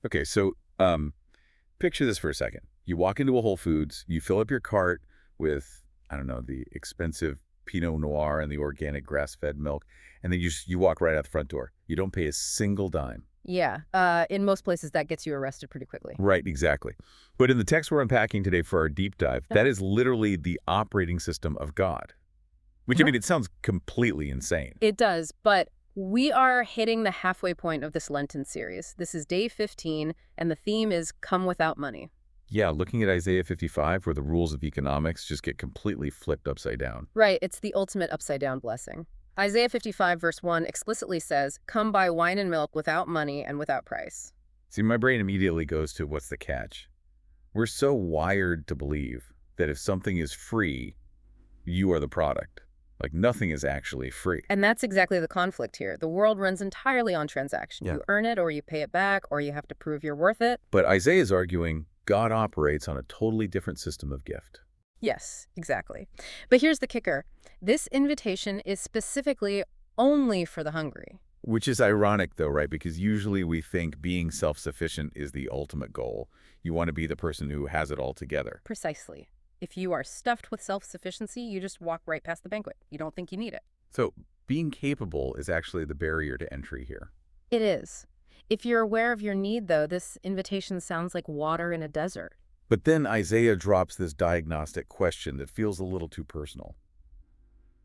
Okay, so picture this for a second. You walk into a Whole Foods, you fill up your cart with, I don't know, the expensive Pinot Noir and the organic grass-fed milk, and then you walk right out the front door. You don't pay a single dime. Yeah, in most places that gets you arrested pretty quickly. Right, exactly. But in the text we're unpacking today for our deep dive, Yeah. that is literally the operating system of God. Which, I mean, it sounds completely insane. It does, but we are hitting the halfway point of this Lenten series. This is day 15, and the theme is Come Without Money. Yeah, looking at Isaiah 55, where the rules of economics just get completely flipped upside down. Right, it's the ultimate upside-down blessing. Isaiah 55 verse 1 explicitly says, "Come buy wine and milk without money and without price." See, my brain immediately goes to what's the catch? We're so wired to believe that if something is free, you are the product. Like nothing is actually free. And that's exactly the conflict here. The world runs entirely on transaction. Yeah. You earn it or you pay it back or you have to prove you're worth it. But Isaiah is arguing God operates on a totally different system of gift. Yes, exactly. But here's the kicker. This invitation is specifically only for the hungry. Which is ironic, though, right? Because usually we think being self-sufficient is the ultimate goal. You want to be the person who has it all together. Precisely. If you are stuffed with self-sufficiency, you just walk right past the banquet. You don't think you need it. So being capable is actually the barrier to entry here. It is. If you're aware of your need, though, this invitation sounds like water in a desert. But then Isaiah drops this diagnostic question that feels a little too personal.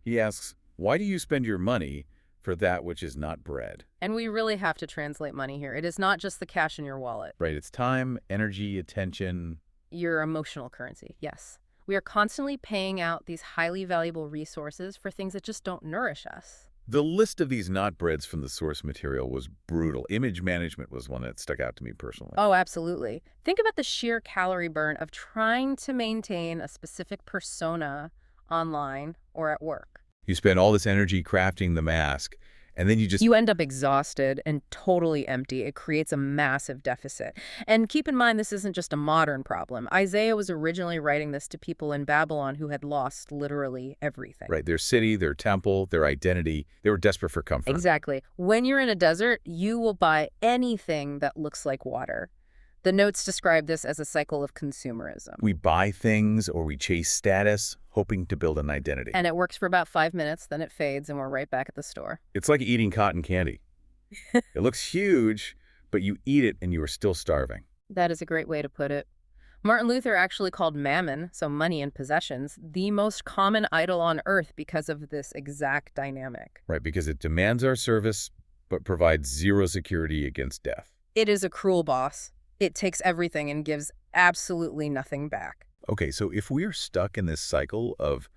He asks, why do you spend your money for that which is not bread? And we really have to translate money here. It is not just the cash in your wallet. Right, it's time, energy, attention. Your emotional currency, yes. We are constantly paying out these highly valuable resources for things that just don't nourish us. The list of these not breads from the source material was brutal. Image management was one that stuck out to me personally. Oh, absolutely. Think about the sheer calorie burn of trying to maintain a specific persona online or at work. You spend all this energy crafting the mask, and then You end up exhausted and totally empty. It creates a massive deficit. And keep in mind, this isn't just a modern problem. Isaiah was originally writing this to people in Babylon who had lost literally everything. Right, their city, their temple, their identity, they were desperate for comfort. Exactly. When you're in a desert, you will buy anything that looks like water. The notes describe this as a cycle of consumerism. We buy things or we chase status, hoping to build an identity. And it works for about 5 minutes, then it fades, and we're right back at the store. It's like eating cotton candy. It looks huge, but you eat it and you are still starving. That is a great way to put it. Martin Luther actually called mammon, so money and possessions, the most common idol on earth because of this exact dynamic. Right, because it demands our service, but provides zero security against death. It is a cruel boss. It takes everything and gives absolutely nothing back. Okay, so if we are stuck in this cycle of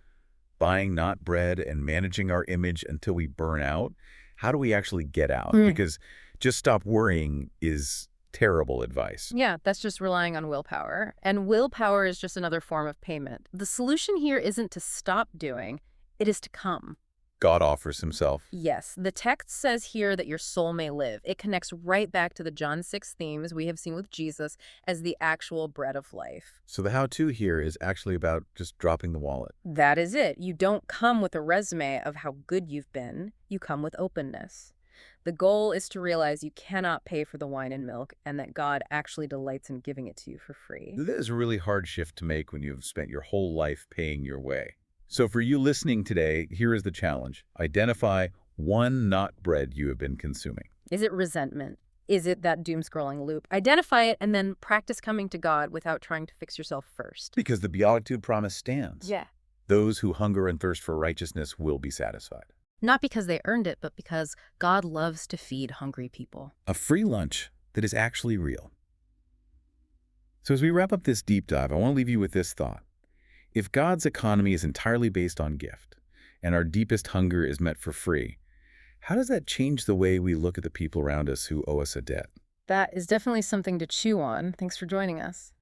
buying not bread and managing our image until we burn out, how do we actually get out? Because just stop worrying is terrible advice. Yeah, that's just relying on willpower. And willpower is just another form of payment. The solution here isn't to stop doing, it is to come. God offers himself. Yes, the text says here that your soul may live. It connects right back to the John 6 themes we have seen with Jesus as the actual bread of life. So the how-to here is actually about just dropping the wallet. That is it. You don't come with a resume of how good you've been. You come with openness. The goal is to realize you cannot pay for the wine and milk and that God actually delights in giving it to you for free. This is a really hard shift to make when you've spent your whole life paying your way. So for you listening today, here is the challenge. Identify one not bread you have been consuming. Is it resentment? Is it that doom-scrolling loop? Identify it and then practice coming to God without trying to fix yourself first. Because the Beatitude promise stands. Yeah. Those who hunger and thirst for righteousness will be satisfied. Not because they earned it, but because God loves to feed hungry people. A free lunch that is actually real. So as we wrap up this deep dive, I want to leave you with this thought. If God's economy is entirely based on gift, and our deepest hunger is met for free, how does that change the way we look at the people around us who owe us a debt? That is definitely something to chew on. Thanks for joining us.